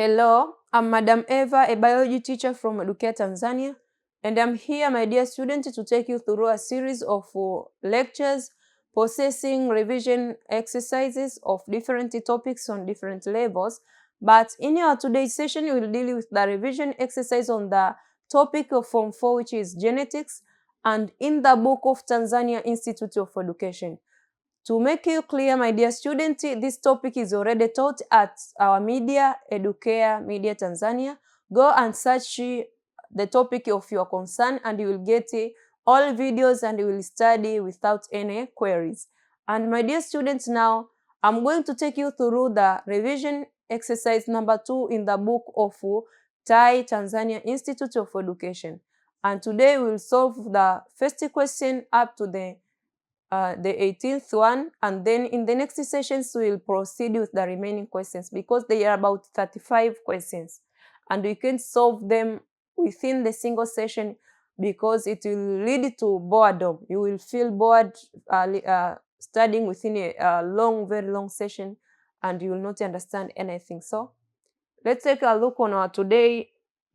Hello, I'm Madam Eva, a biology teacher from Educare Tanzania, and I'm here, my dear students, to take you through a series of lectures, processing revision exercises of different topics on different levels. But in our today's session, we will deal with the revision exercise on the topic of Form 4, which is genetics, and in the book of Tanzania Institute of Education. To make you clear, my dear student, this topic is already taught at our media, Educare Media Tanzania. Go and search the topic of your concern and you will get all videos and you will study without any queries. And my dear students, now I'm going to take you through the revision exercise number 2 in the book of TAI Tanzania Institute of Education. And today we will solve the first question up to the 18th one, and then in the next sessions we will proceed with the remaining questions because they are about 35 questions and we can solve them within the single session because it will lead to boredom. You will feel bored studying within a very long session and you will not understand anything. So let's take a look on our today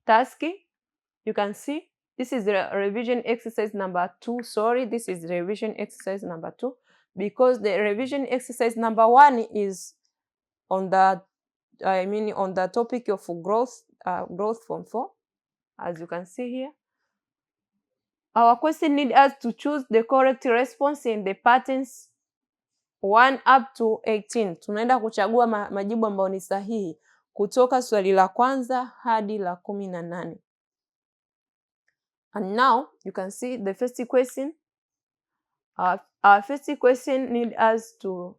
task. You can see this is the revision exercise number 2. Sorry, this is revision exercise number 2 because the revision exercise number 1 is on the on the topic of growth Form 4, as you can see here. Our question needs us to choose the correct response in the patterns 1 up to 18. Tunaenda kuchagua majibu ambayo ni sahihi kutoka swali la kwanza hadi la 18. And now you can see the first question. Our first question needs us to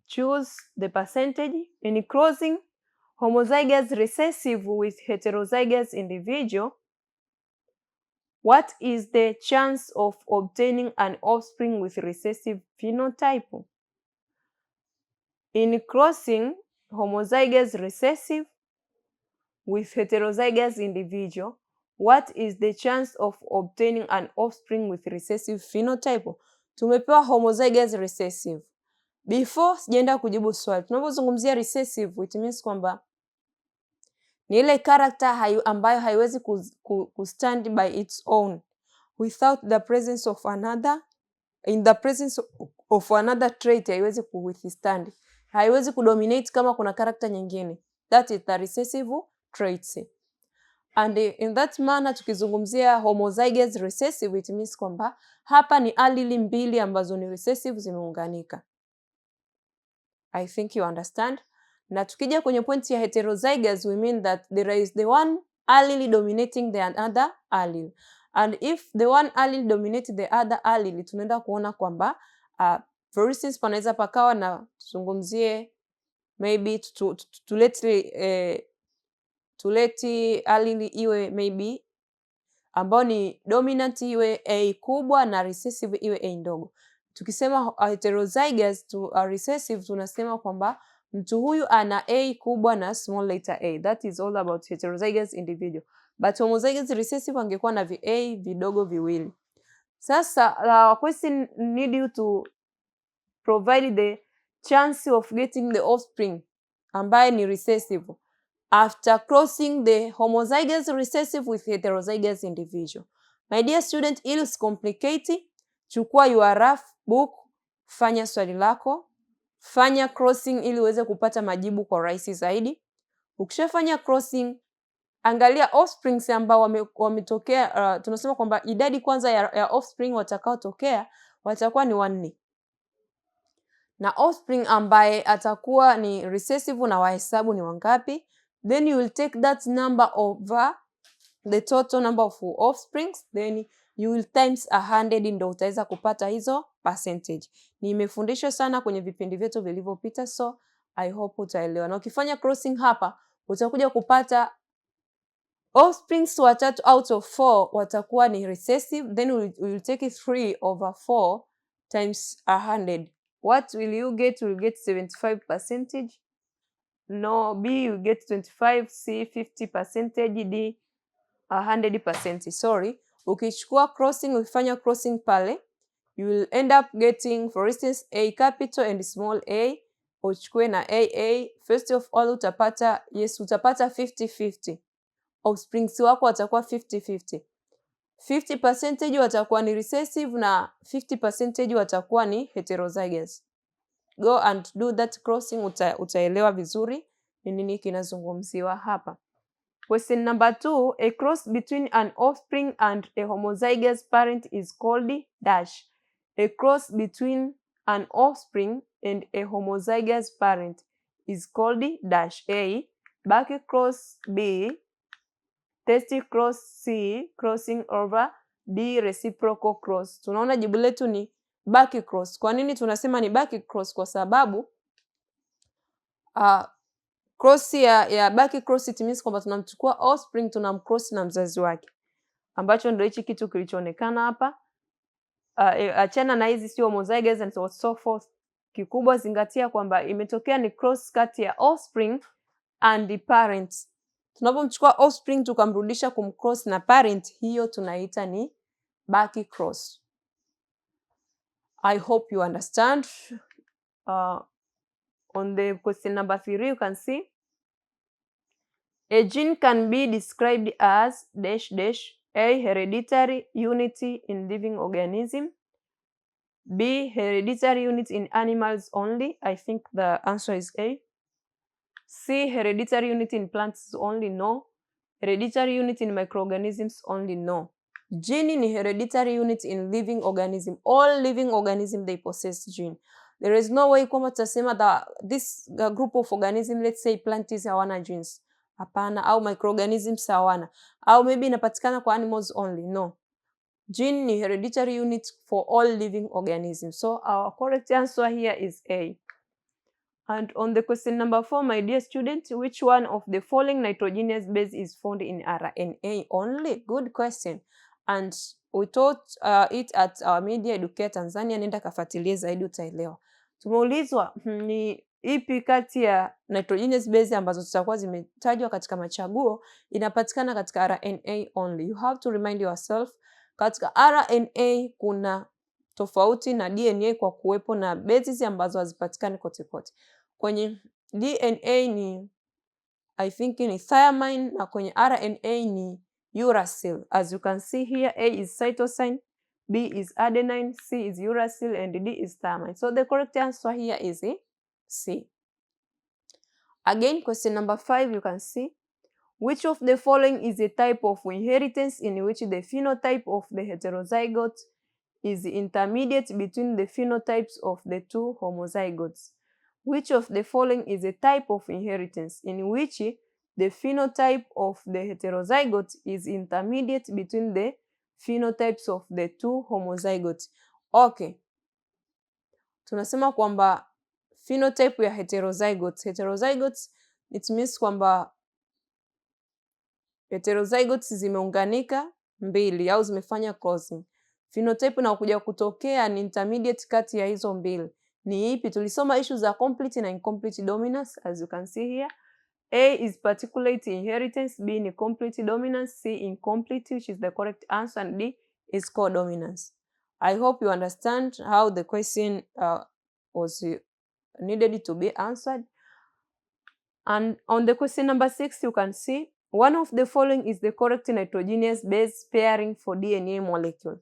choose the percentage in crossing homozygous recessive with heterozygous individual. What is the chance of obtaining an offspring with recessive phenotype? In crossing homozygous recessive with heterozygous individual, what is the chance of obtaining an offspring with recessive phenotype? Tumepewa homozygous recessive. Before sijaenda kujibu swali, tunapozungumzia recessive, it means kwamba ni ile character ambayo haiwezi kustand by its own without the presence of another, in the presence of another trait haiwezi kuwithstand, haiwezi kudominate kama kuna character nyingine. That is the recessive traits. And in that manner tukizungumzia homozygous recessive, it means kwamba hapa ni allele mbili ambazo ni recessive zimeunganika. I think you understand. Na tukija kwenye point ya heterozygous, we mean that there is the one allele dominating the other allele. And if the one allele dominates the other allele, tunaenda kuona kwamba for instance panaweza pakawa na tuzungumzie maybe tuleti allele iwe maybe ambao ni dominant iwe A kubwa na recessive iwe A ndogo. Tukisema heterozygous to recessive tunasema kwamba mtu huyu ana A kubwa na small letter a. That is all about heterozygous individual. But homozygous recessive angekuwa na A vidogo viwili. Sasa question need you to provide the chance of getting the offspring ambaye ni recessive after crossing the homozygous recessive with heterozygous individual. My dear student, ili usicomplicate, chukua your rough book, fanya swali lako, fanya crossing ili uweze kupata majibu kwa rahisi zaidi. Ukishafanya crossing, angalia offsprings ambao wametokea. Tunasema kwamba idadi kwanza ya offspring watakaotokea watakuwa ni 4. Na offspring ambaye atakuwa ni recessive na wahesabu ni wangapi? Then you will take that number over the total number of offsprings, then you will times 100 ndio utaweza kupata hizo percentage. Nimefundisha sana kwenye vipindi vyetu vilivyopita, so I hope utaelewa. Na ukifanya crossing hapa utakuja kupata offsprings 3 out of 4 watakuwa ni recessive, then we will take 3 over 4 times 100. What will you get? You will get 75%. No, B you get 25, C 50%, D 100%. Sorry. Ukichukua crossing, ukifanya crossing pale, you will end up getting, for instance, A capital and small a. Uchukue na AA First of all utapata 50-50. Offsprings wako watakuwa 50-50. 50% watakuwa ni recessive na 50% watakuwa ni heterozygous. Go and do that crossing, utaelewa vizuri ni nini kinazungumziwa hapa. Question number 2, a cross between an offspring and a homozygous parent is called dash. A cross between an offspring and a homozygous parent is called dash. A, Bucky cross. B, Testy cross. C, crossing over. D, reciprocal cross. Tunaona jibu letu ni Bucky cross. Kwa nini tunasema ni Bucky cross? Kwa sababu cross ya Bucky cross it means kwamba tunamchukua offspring tunamcross na mzazi wake, ambacho ndio hichi kitu kilichoonekana hapa. Achana na hizi sio homozygous and so forth. Kikubwa zingatia kwamba imetokea ni cross kati ya offspring and the parents. Tunapomchukua offspring tukamrudisha kumcross na parent, hiyo tunaita ni Bucky cross. I hope you understand. On the question number 3, you can see a gene can be described as dash dash. A, hereditary unit in living organism. B, hereditary unit in animals only. I think the answer is A. C, hereditary unit in plants only. No. Hereditary unit in microorganisms only. No. Gene ni hereditary unit in living organism. All living organism they possess gene. There is no way kwamba tutasema that this group of organism, let's say plants hawana genes. Hapana, au microorganisms hawana, au maybe inapatikana kwa animals only. No. Gene ni hereditary unit for all living organisms. So our correct answer here is A. And on the question number 4, my dear student, which one of the following nitrogenous base is found in RNA only? Good question. And we taught it at our Media Educare Tanzania. Nenda kafuatilie zaidi utaelewa. Tumeulizwa ni ipi kati ya nitrogenous base ambazo zitakuwa zimetajwa katika machaguo inapatikana katika RNA only. You have to remind yourself, katika RNA kuna tofauti na DNA kwa kuwepo na bases ambazo hazipatikani kote kote. Kwenye DNA ni I think ni thymine na kwenye RNA ni uracil. As you can see here, A is cytosine, B is adenine, C is uracil, and D is thymine. So the correct answer here is C. Again, question number 5, you can see, which of the following is a type of inheritance in which the phenotype of the heterozygote is intermediate between the phenotypes of the two homozygotes? Which of the following is a type of inheritance in which the phenotype of the heterozygote is intermediate between the phenotypes of the two homozygotes? Okay. Tunasema kwamba phenotype ya heterozygotes. Heterozygotes it means kwamba heterozygotes zimeunganika mbili au zimefanya crossing. Phenotype inayokuja kutokea ni intermediate kati ya hizo mbili. Ni ipi? Tulisoma issue za complete na incomplete dominance, as you can see here. A is particulate inheritance, B ni complete dominance, C incomplete, which is the correct answer, and D is codominance. I hope you understand how the question was needed to be answered. And on the question number 6, you can see one of the following is the correct nitrogenous base pairing for DNA molecule.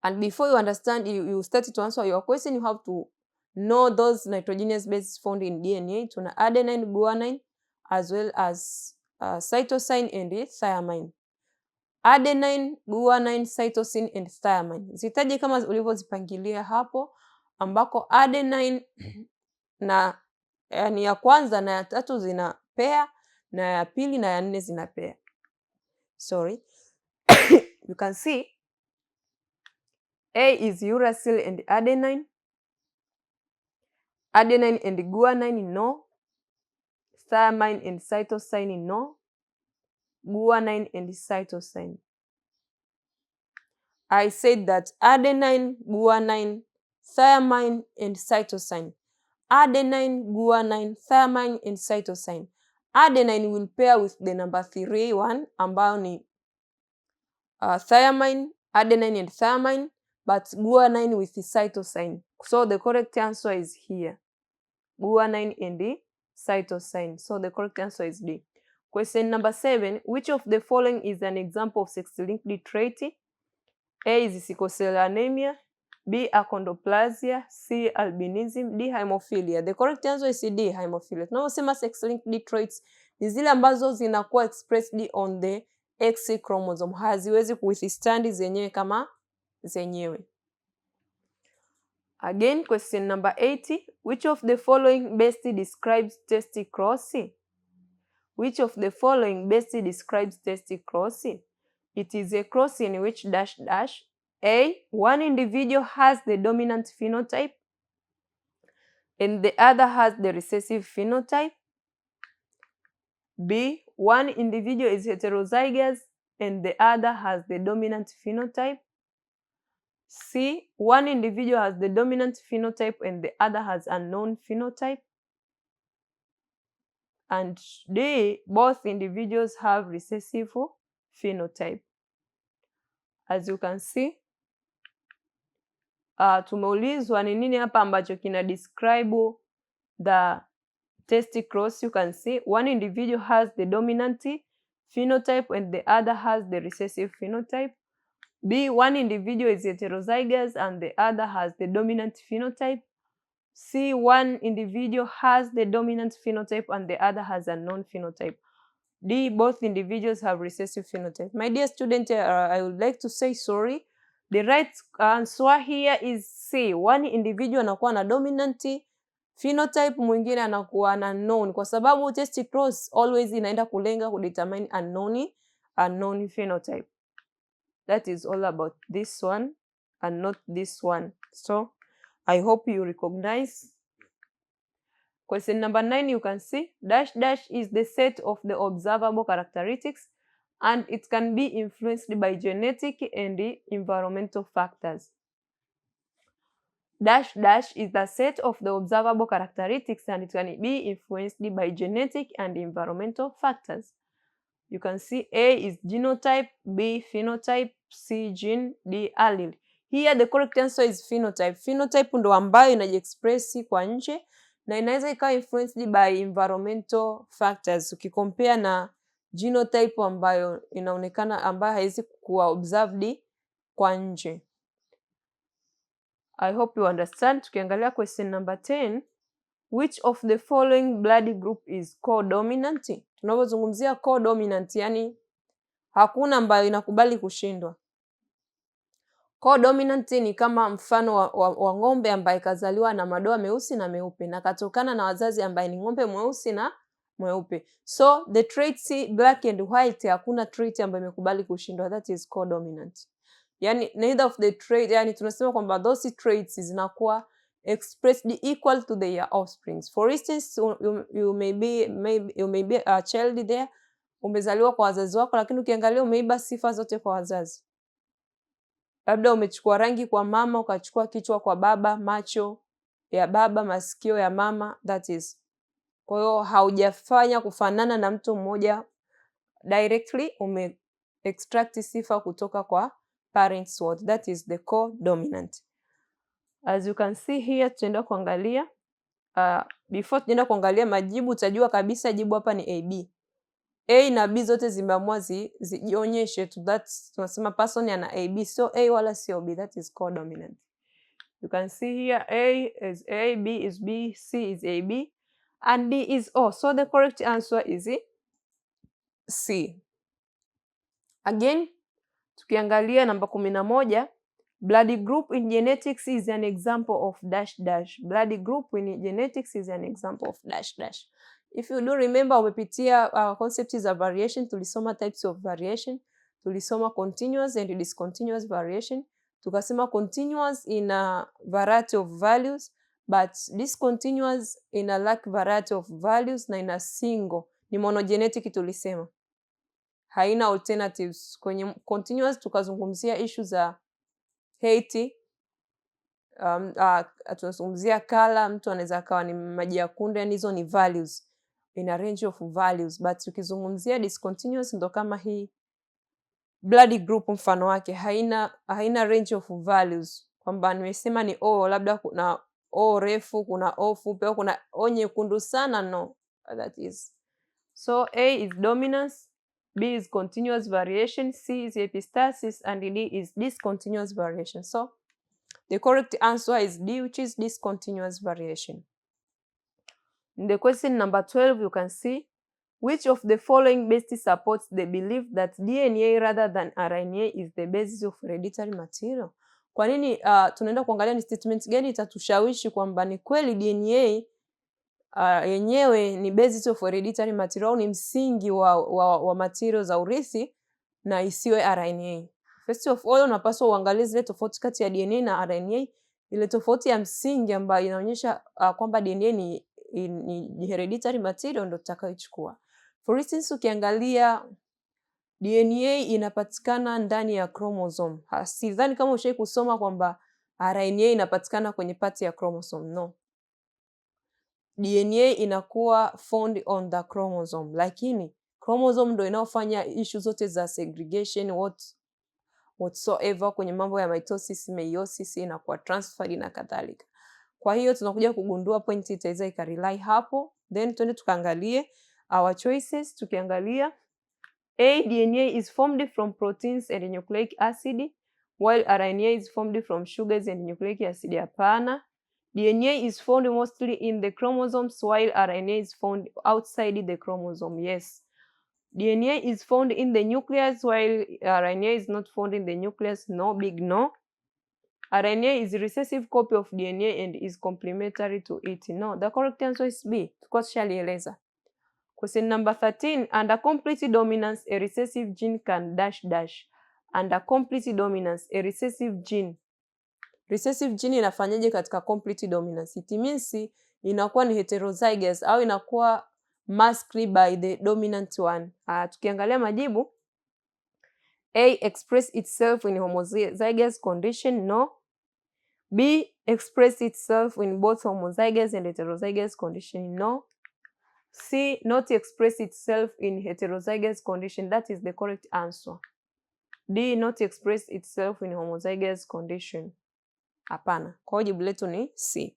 And before you understand, you start to answer your question, you have to know those nitrogenous bases found in DNA. Tuna adenine, guanine, as well as cytosine and thymine. Adenine, guanine, cytosine and thymine. Zitaje kama ulivyozipangilia hapo, ambako adenine na yani ya kwanza na ya tatu zina pair, na ya pili na ya nne zina pair. Sorry. You can see A is uracil and adenine. Adenine and guanine, no. Thymine and cytosine, no. Guanine and cytosine. I said that adenine, guanine, thymine, and cytosine. Adenine, guanine, thymine, and cytosine. Adenine will pair with the number 3 one, ambayo ni thymine, adenine and thymine, but guanine with the cytosine. So the correct answer is here, guanine and the cytosine. So the correct answer is D. Question number 7. Which of the following is an example of sex-linked trait? A is sickle cell anemia, B achondroplasia, C albinism, D hemophilia. The correct answer is D hemophilia. Tunaposema sex-linked traits ni zile ambazo zinakuwa expressed on the X chromosome, haziwezi kuwithstand zenyewe kama zenyewe. Again, question number 80. Which of the following best describes test cross? Which of the following best describes test cross? It is a cross in which dash dash. A, one individual has the dominant phenotype and the other has the recessive phenotype. B, one individual is heterozygous and the other has the dominant phenotype. C, one individual has the dominant phenotype and the other has unknown phenotype. And D, both individuals have recessive phenotype. As you can see, tumeulizwa ni nini hapa ambacho kina describe the test cross. You can see one individual has the dominant phenotype and the other has the recessive phenotype. B, one individual is heterozygous and the other has the dominant phenotype. C, one individual has the dominant phenotype and the other has a non-phenotype. D, both individuals have recessive phenotype. My dear student, I would like to say sorry. The right answer here is C. One individual anakuwa na dominant phenotype, mwingine anakuwa na unknown, kwa sababu test cross always inaenda kulenga kudetermine unknown phenotype. That is all about this one and not this one. So I hope you recognize. Question number 9, you can see dash dash is the set of the observable characteristics and it can be influenced by genetic and environmental factors. Dash dash is the set of the observable characteristics and it can be influenced by genetic and environmental factors. You can see A is genotype, B phenotype, C gene, D allele. Here the correct answer is phenotype. Phenotype ndo ambayo inajiexpress kwa nje na inaweza ikawa influenced by environmental factors. Ukikompare na genotype ambayo inaonekana, ambayo haiwezi kuwa observed kwa nje. I hope you understand. Tukiangalia question number 10, which of the following blood group is codominant? Tunapozungumzia codominant, yani hakuna ambayo inakubali kushindwa. Codominant ni kama mfano wa ng'ombe ambaye kazaliwa na madoa meusi na meupe na katokana na wazazi ambaye ni ng'ombe mweusi na mweupe. So the traits black and white, hakuna trait ambayo imekubali kushindwa. That is codominant. Yani neither of the trait, yani tunasema kwamba those traits zinakuwa expressed equal to their offsprings. For instance, you may be a child there, umezaliwa kwa wazazi wako, lakini ukiangalia umeiba sifa zote kwa wazazi. Labda umechukua rangi kwa mama, ukachukua kichwa kwa baba, macho ya baba, masikio ya mama, that is. Kwa hiyo haujafanya kufanana na mtu mmoja directly, ume extract sifa kutoka kwa parents wote. That is the codominant. As you can see here, tutaenda kuangalia before tunaenda kuangalia majibu, utajua kabisa jibu hapa ni AB. A na B zote zimeamua zijionyeshe to that, tunasema person ana AB, so A wala sio B. That is codominant. You can see here A is A, B is B, C is AB, and D is O. So the correct answer is C. Again, tukiangalia namba 11, blood group in genetics is an example of dash dash. Blood group in genetics is an example of dash dash. If you do remember, umepitia concepts za variation, tulisoma types of variation, tulisoma continuous and discontinuous variation. Tukasema continuous in a variety of values, but discontinuous in a lack variety of values, na in a single ni monogenetic tulisema. Haina alternatives. Kwenye continuous tukazungumzia issue za hate, tunazungumzia color, mtu anaweza akawa ni maji ya kunde, yani hizo ni values, in a range of values. But ukizungumzia discontinuous ndo kama hii blood group mfano wake haina range of values, kwamba nimesema ni O, labda kuna O refu, kuna O fupi, au kuna O nyekundu sana, no. that is. So A is dominance, B is continuous variation, C is epistasis, and D is discontinuous variation. So the correct answer is D, which is discontinuous variation. In the question number 12, you can see, which of the following best supports the belief that DNA rather than RNA is the basis of hereditary material? Kwa nini tunaenda kuangalia ni statement gani itatushawishi kwamba ni kweli DNA yenyewe ni basis of hereditary material, ni msingi wa material za urithi na isiwe RNA. First of all, unapaswa uangalie zile tofauti kati ya DNA na RNA, ile tofauti ya msingi ambayo inaonyesha kwamba DNA ni hereditary material ndio tutakayochukua. For instance, ukiangalia DNA inapatikana ndani ya chromosome. Sidhani kama ushawahi kusoma kwamba RNA inapatikana kwenye pati ya chromosome. No. DNA inakuwa found on the chromosome, lakini chromosome ndio inaofanya issue zote za segregation whatsoever kwenye mambo ya mitosis, meiosis, inakuwa transferred na kadhalika. Kwa hiyo tunakuja kugundua point itaweza ikarely hapo. Then twende tukaangalie our choices. Tukiangalia A, DNA is formed from proteins and nucleic acid, while RNA is formed from sugars and nucleic acid. Hapana. DNA is found mostly in the chromosomes, while RNA is found outside the chromosome. Yes. DNA is found in the nucleus, while RNA is not found in the nucleus. No, big no. RNA is a recessive copy of DNA and is complementary to it. No, the correct answer is B. Tulikuwa tushalieleza. Question number 13. Under complete dominance, a recessive gene can dash dash. Under complete dominance, a recessive gene. Recessive gene inafanyaje katika complete dominance? It means inakuwa ni heterozygous au inakuwa masked by the dominant one. Tukiangalia majibu, A, express itself in homozygous condition. No. B, express itself in both homozygous and heterozygous condition. No. C, not express itself in heterozygous condition. That is the correct answer. D, not express itself in homozygous condition. Hapana. Kwa jibu letu ni C.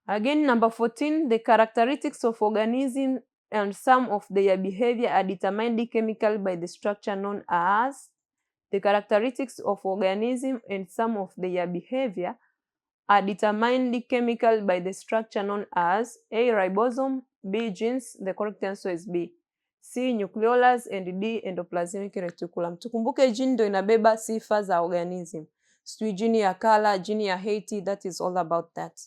Again, number 14, the characteristics of organism and some of their behavior are determined chemically by the structure known as. The characteristics of organism and some of their behavior are determined chemically by the structure known as A, ribosome, B, genes. The correct answer is B. C, nucleolus, and D, endoplasmic reticulum. Tukumbuke gene ndio inabeba sifa za organism. Sijui gene ya color, gene ya Haiti, that is all about that.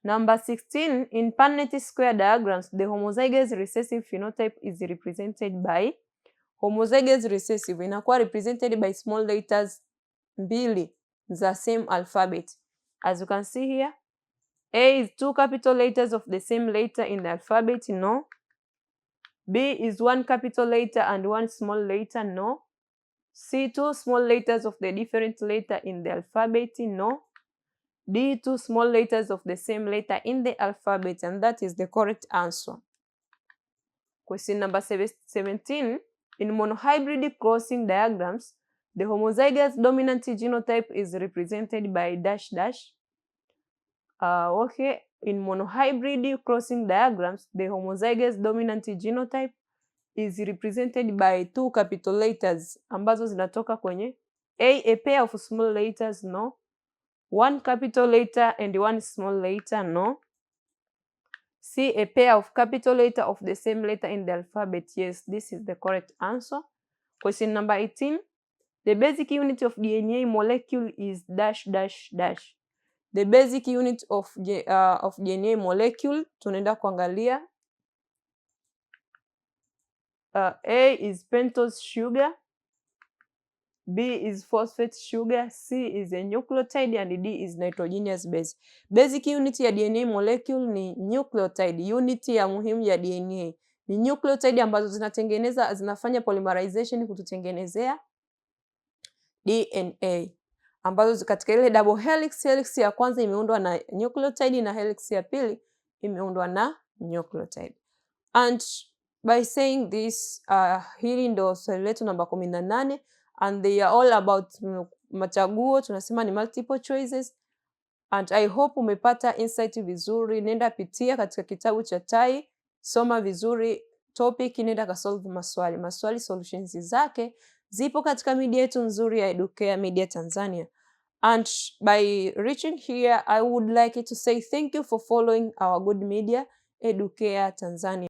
Number 16, in Punnett square diagrams, the homozygous recessive phenotype is represented by. Homozygous recessive inakuwa represented by small letters mbili za same alphabet. As you can see here, A is 2 capital letters of the same letter in the alphabet. No. B is 1 capital letter and 1 small letter. No. C, 2 small letters of the different letter in the alphabet. No. D, 2 small letters of the same letter in the alphabet, and that is the correct answer. Question number 17. In monohybrid crossing diagrams, the homozygous dominant genotype is represented by dash dash. Okay. In monohybrid crossing diagrams, the homozygous dominant genotype is represented by 2 capital letters ambazo zinatoka kwenye A pair of small letters. No. 1 capital letter and 1 small letter. No. C, a pair of capital letter of the same letter in the alphabet. Yes, this is the correct answer. Question number 18. The basic unit of DNA molecule is dash dash dash. The basic unit of DNA molecule tunaenda kuangalia. A is pentose sugar, B is phosphate sugar, C is a nucleotide, and D is nitrogenous base. Basic unit ya DNA molecule ni nucleotide. Unit ya muhimu ya DNA ni nucleotide ambazo zinafanya polymerization kututengenezea DNA, ambazo katika ile double helix ya kwanza imeundwa na nucleotide na helix ya pili imeundwa na nucleotide. And by saying this, hili ndo swali letu namba 18, and they are all about machaguo, tunasema ni multiple choices, and I hope umepata insight vizuri. Nenda pitia katika kitabu cha Tai soma vizuri topic, nenda ka solve maswali. Maswali solutions zake zipo katika media yetu nzuri ya Educare Media Tanzania. And by reaching here, I would like to say thank you for following our good media, Educare Tanzania.